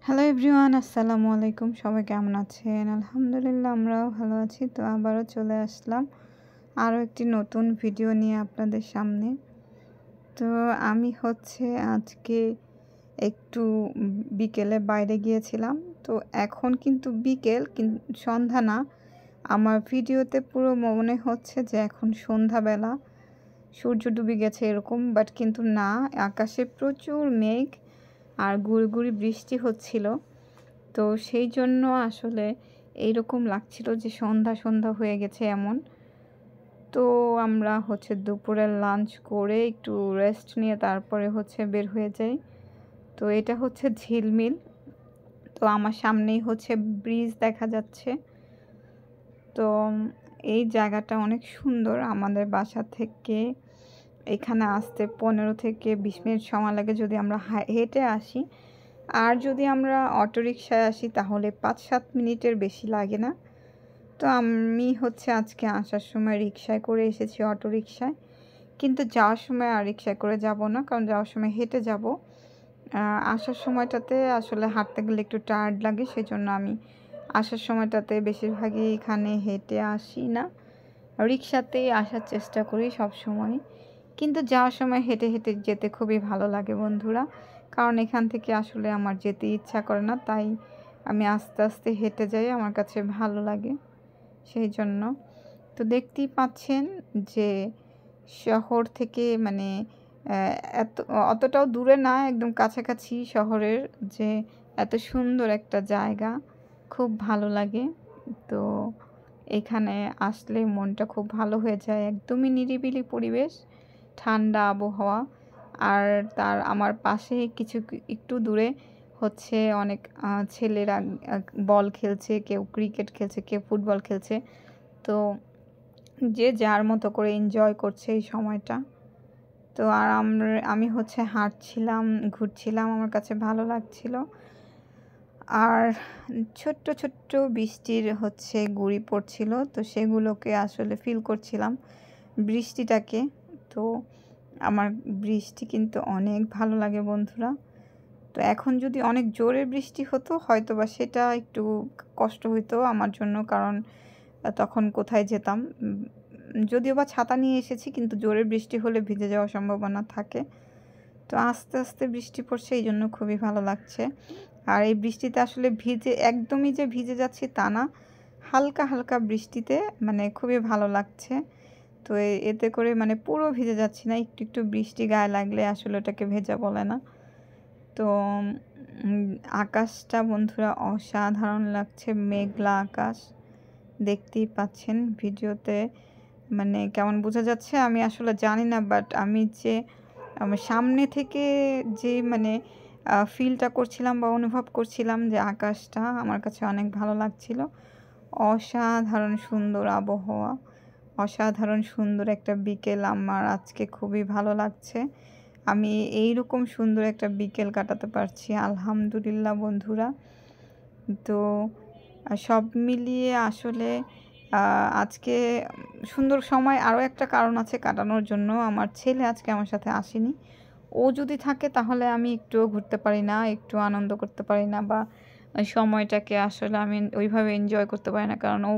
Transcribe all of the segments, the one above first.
Hello everyone, আসসালামু আলাইকুম। সবাই কেমন আছেন? আলহামদুলিল্লাহ আমরাও ভালো আছি। তো আবারও চলে আসলাম আরও একটি নতুন ভিডিও নিয়ে আপনাদের সামনে। তো আমি আজকে একটু বিকেলে বাইরে গিয়েছিলাম। তো এখন কিন্তু বিকেল সন্ধ্যা না। আমার ভিডিওতে পুরো মনে হচ্ছে যে এখন সন্ধ্যাবেলা, সূর্য ডুবে গেছে এরকম, বাট কিন্তু না, আকাশে প্রচুর মেঘ আর গুঁড়ি গুঁড়ি বৃষ্টি হচ্ছিল। তো সেই জন্য আসলে এইরকম লাগছিল যে সন্ধ্যা সন্ধ্যা হয়ে গেছে এমন। তো আমরা দুপুরের লাঞ্চ করে একটু রেস্ট নিয়ে তারপরে বের হয়ে যাই। তো এটা ঝিলমিল। তো আমার সামনেই ব্রিজ দেখা যাচ্ছে। তো এই জায়গাটা অনেক সুন্দর। আমাদের বাসা থেকে এখানে আসতে 15 থেকে 20 মিনিট সময় লাগে যদি আমরা হেঁটে আসি। আর যদি আমরা অটোরিকশায় আসি তাহলে 5-7 মিনিটের বেশি লাগে না। তো আমি আজকে আসার সময় রিকশায় করে এসেছি, অটোরিকশায়। কিন্তু যাওয়ার সময় আর রিকশায় করে যাব না, কারণ যাওয়ার সময় হেঁটে যাব। আসার সময়টাতে আসলে হাঁটতে গেলে একটু টায়ার্ড লাগে, সেজন্য আমি আসার সময়টাতে বেশিরভাগই এখানে হেঁটে আসি না, রিকশাতেই আসার চেষ্টা করি সবসময়। কিন্তু যাওয়ার সময় হেঁটে হেঁটে যেতে খুবই ভালো লাগে বন্ধুরা, কারণ এখান থেকে আসলে আমার যেতে ইচ্ছা করে না, তাই আমি আস্তে আস্তে হেঁটে যাই, আমার কাছে ভালো লাগে সেই জন্য। তো দেখতেই পাচ্ছেন যে শহর থেকে এত অতটাও দূরে না, একদম কাছাকাছি শহরের, যে এত সুন্দর একটা জায়গা, খুব ভালো লাগে। তো এখানে আসলে মনটা খুব ভালো হয়ে যায়, একদমই নিরিবিলি পরিবেশ, ঠান্ডা আবহাওয়া। আর আমার পাশে একটু দূরে অনেক ছেলেরা বল খেলছে, কেউ ক্রিকেট খেলছে, কেউ ফুটবল খেলছে। তো যে যার মতো করে এনজয় করছে এই সময়টা। তো আর আমি হাঁটছিলাম, ঘুরছিলাম, আমার কাছে ভালো লাগছিল। আর ছোট্ট ছোট্ট বৃষ্টির গুঁড়ি পড়ছিল, তো সেগুলোকে আসলে ফিল করছিলাম বৃষ্টিটাকে। তো আমার বৃষ্টি কিন্তু অনেক ভালো লাগে বন্ধুরা। তো এখন যদি অনেক জোরে বৃষ্টি হতো হয়তোবা সেটা একটু কষ্ট হইতো আমার জন্য, কারণ তখন কোথায় যেতাম। যদিও বা ছাতা নিয়ে এসেছি, কিন্তু জোরে বৃষ্টি হলে ভিজে যাওয়ার সম্ভাবনা থাকে। তো আস্তে আস্তে বৃষ্টি পড়ছে, এই জন্য খুবই ভালো লাগছে। আর এই বৃষ্টিতে আসলে একদমই যে ভিজে যাচ্ছি তা না, হালকা হালকা বৃষ্টিতে খুবই ভালো লাগছে। তো এতে করে পুরো ভিজে যাচ্ছি না, একটু একটু বৃষ্টি গায়ে লাগলে আসলে ওটাকে ভেজা বলে না। তো আকাশটা বন্ধুরা অসাধারণ লাগছে, মেঘলা আকাশ, দেখতেই পাচ্ছেন ভিডিওতে কেমন বোঝা যাচ্ছে আমি আসলে জানি না, বাট আমি সামনে থেকে যে ফিলটা করছিলাম বা অনুভব করছিলাম যে আকাশটা আমার কাছে অনেক ভালো লাগছিল। অসাধারণ সুন্দর আবহাওয়া, অসাধারণ সুন্দর একটা বিকেল আমার আজকে খুবই ভালো লাগছে। আমি এইরকম সুন্দর একটা বিকেল কাটাতে পারছি, আলহামদুলিল্লাহ বন্ধুরা। তো সব মিলিয়ে আসলে আজকে সুন্দর সময় আরও একটা কারণ আছে কাটানোর জন্য। আমার ছেলে আজকে আমার সাথে আসেনি। ও যদি থাকে তাহলে আমি একটুও ঘুরতে পারি না, একটু আনন্দ করতে পারি না, বা সময়টাকে আসলে আমি ওইভাবে এনজয় করতে পারি না, কারণ ও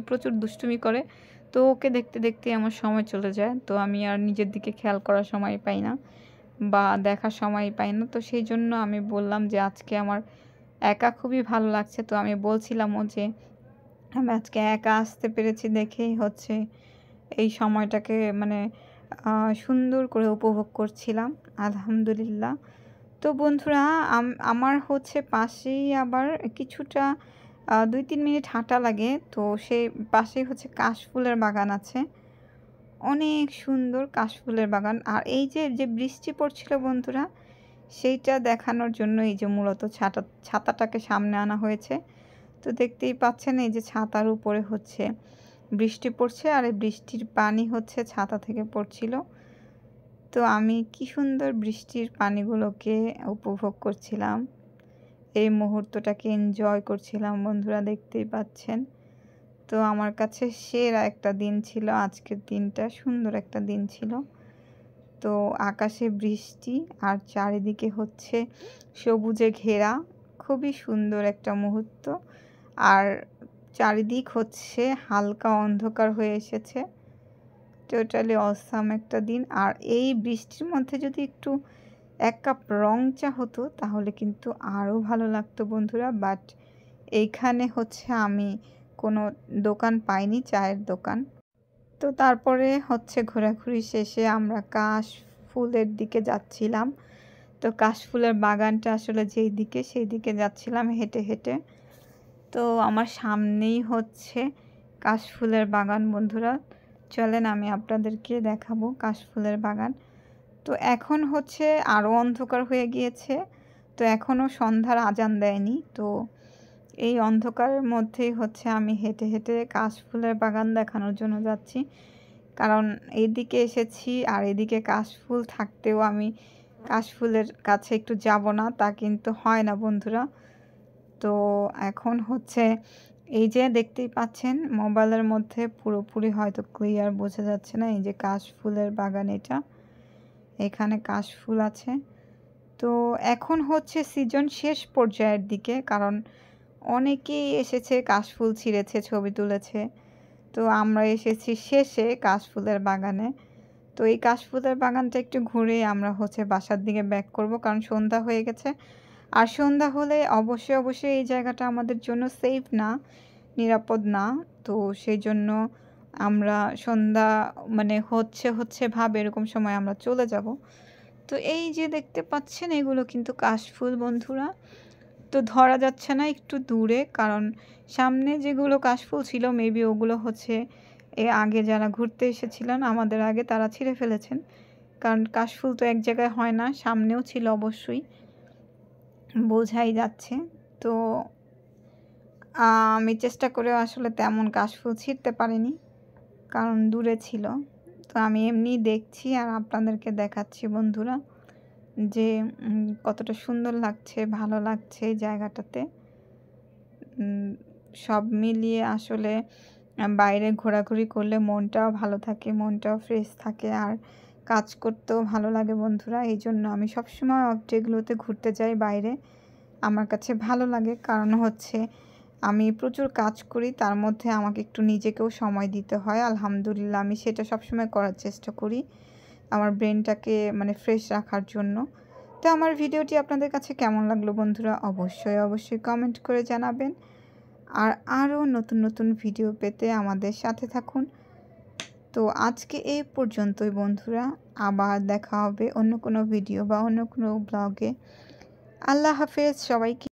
প্রচুর দুষ্টুমি করে। তো ওকে দেখতে দেখতে আমার সময় চলে যায়, তো আমি আর নিজের দিকে খেয়াল করার সময় পাই না বা দেখার সময় পাই না। তো সেই জন্য আমি বললাম যে আজকে আমার একা খুবই ভালো লাগছে। তো আমি বলছিলামও যে আমি আজকে একা আসতে পেরেছি দেখেই এই সময়টাকে সুন্দর করে উপভোগ করছিলাম, আলহামদুলিল্লাহ। তো বন্ধুরা আমার পাশেই আবার কিছুটা 2-3 মিনিট হাঁটা লাগে। তো সেই পাশেই কাশফুলের বাগান আছে, অনেক সুন্দর কাশফুলের বাগান। আর এই যে বৃষ্টি পড়ছিল বন্ধুরা, সেইটা দেখানোর জন্য এই যে মূলত ছাতাটাকে সামনে আনা হয়েছে। তো দেখতেই পাচ্ছেন এই যে ছাতার উপরে বৃষ্টি পড়ছে, আর এই বৃষ্টির পানি ছাতা থেকে পড়ছিল। তো আমি কি সুন্দর বৃষ্টির পানিগুলোকে উপভোগ করছিলাম, এই মুহূর্তটাকে এনজয় করছিলাম বন্ধুরা, দেখতেই পাচ্ছেন। তো আমার কাছে সেরা একটা দিন ছিল আজকের দিনটা, সুন্দর একটা দিন ছিল। তো আকাশে বৃষ্টি আর চারিদিকে সবুজে ঘেরা, খুবই সুন্দর একটা মুহূর্ত। আর চারিদিক হচ্ছে হালকা অন্ধকার হয়ে এসেছে। টোটালি অসাম একটা দিন। আর এই বৃষ্টির মধ্যে যদি একটু 1 কাপ রং চা হতো তাহলে কিন্তু আরও ভালো লাগতো বন্ধুরা। বাট এইখানে হচ্ছে আমি কোনো দোকান পাইনি, চায়ের দোকান। তো তারপরে হচ্ছে ঘোরাঘুরি শেষে আমরা কাশফুলের দিকে যাচ্ছিলাম। তো কাশফুলের বাগানটা আসলে যেই দিকে সেই দিকে যাচ্ছিলাম হেঁটে হেঁটে। তো আমার সামনেই হচ্ছে কাশফুলের বাগান বন্ধুরা। চলেন আমি আপনাদেরকে দেখাবো কাশফুলের বাগান। তো এখন হচ্ছে আরও অন্ধকার হয়ে গিয়েছে। তো এখনও সন্ধ্যার আজান দেয়নি। তো এই অন্ধকারের মধ্যেই হচ্ছে আমি হেঁটে হেঁটে কাশফুলের বাগান দেখানোর জন্য যাচ্ছি। কারণ এইদিকে এসেছি আর এদিকে কাশফুল থাকতেও আমি কাশফুলের কাছে একটু যাব না, তা কিন্তু হয় না বন্ধুরা। তো এখন হচ্ছে এই যে দেখতেই পাচ্ছেন মোবাইলের মধ্যে পুরোপুরি হয়তো ক্লিয়ার বোঝা যাচ্ছে না, এই যে কাশফুলের বাগান এটা, এখানে কাশফুল আছে। তো এখন হচ্ছে সিজন শেষ পর্যায়ের দিকে, কারণ অনেকেই এসেছে কাশফুল ছিঁড়েছে, ছবি তুলেছে। তো আমরা এসেছি শেষে কাশফুলের বাগানে। তো এই কাশফুলের বাগানটা একটু ঘুরে আমরা হচ্ছে বাসার দিকে ব্যাক করব, কারণ সন্ধ্যা হয়ে গেছে। আর সন্ধ্যা হলে অবশ্যই এই জায়গাটা আমাদের জন্য সেফ না, নিরাপদ না। তো সেই জন্য আমরা সন্ধ্যা মানে হচ্ছে ভাবে এরকম সময় আমরা চলে যাব। তো এই যে দেখতে পাচ্ছেন এগুলো কিন্তু কাশফুল বন্ধুরা। তো ধরা যাচ্ছে না একটু দূরে, কারণ সামনে যেগুলো কাশফুল ছিল মেবি ওগুলো হচ্ছে এর আগে যারা ঘুরতে এসেছিলেন আমাদের আগে তারা ছিঁড়ে ফেলেছেন। কারণ কাশফুল তো এক জায়গায় হয় না, সামনেও ছিল অবশ্যই, বোঝাই যাচ্ছে। তো আমি চেষ্টা করেও আসলে তেমন কাশফুল ছিঁড়তে পারিনি, কারণ দূরে ছিল। তো আমি এমনি দেখছি আর আপনাদেরকে দেখাচ্ছি বন্ধুরা যে কতটা সুন্দর লাগছে, ভালো লাগছে এই জায়গাটাতে। সব মিলিয়ে আসলে বাইরে ঘোরাঘুরি করলে মনটাও ভালো থাকে, মনটাও ফ্রেশ থাকে, আর কাজ করতেও ভালো লাগে বন্ধুরা। এই জন্য আমি সবসময় অফ ডেগুলোতে ঘুরতে যাই বাইরে। আমার কাছে ভালো লাগে, কারণ হচ্ছে আমি প্রচুর কাজ করি, তার মধ্যে আমাকে একটু নিজেকেও সময় দিতে হয়। আলহামদুলিল্লাহ আমি সেটা সবসময় করার চেষ্টা করি আমার ব্রেনটাকে মানে ফ্রেশ রাখার জন্য। তো আমার ভিডিওটি আপনাদের কাছে কেমন লাগলো বন্ধুরা অবশ্যই কমেন্ট করে জানাবেন। আর আরও নতুন ভিডিও পেতে আমাদের সাথে থাকুন। তো আজকে এই পর্যন্তই বন্ধুরা, আবার দেখা হবে অন্য কোনো ভিডিও বা অন্য কোনো ব্লগে। আল্লাহ হাফেজ সবাইকে।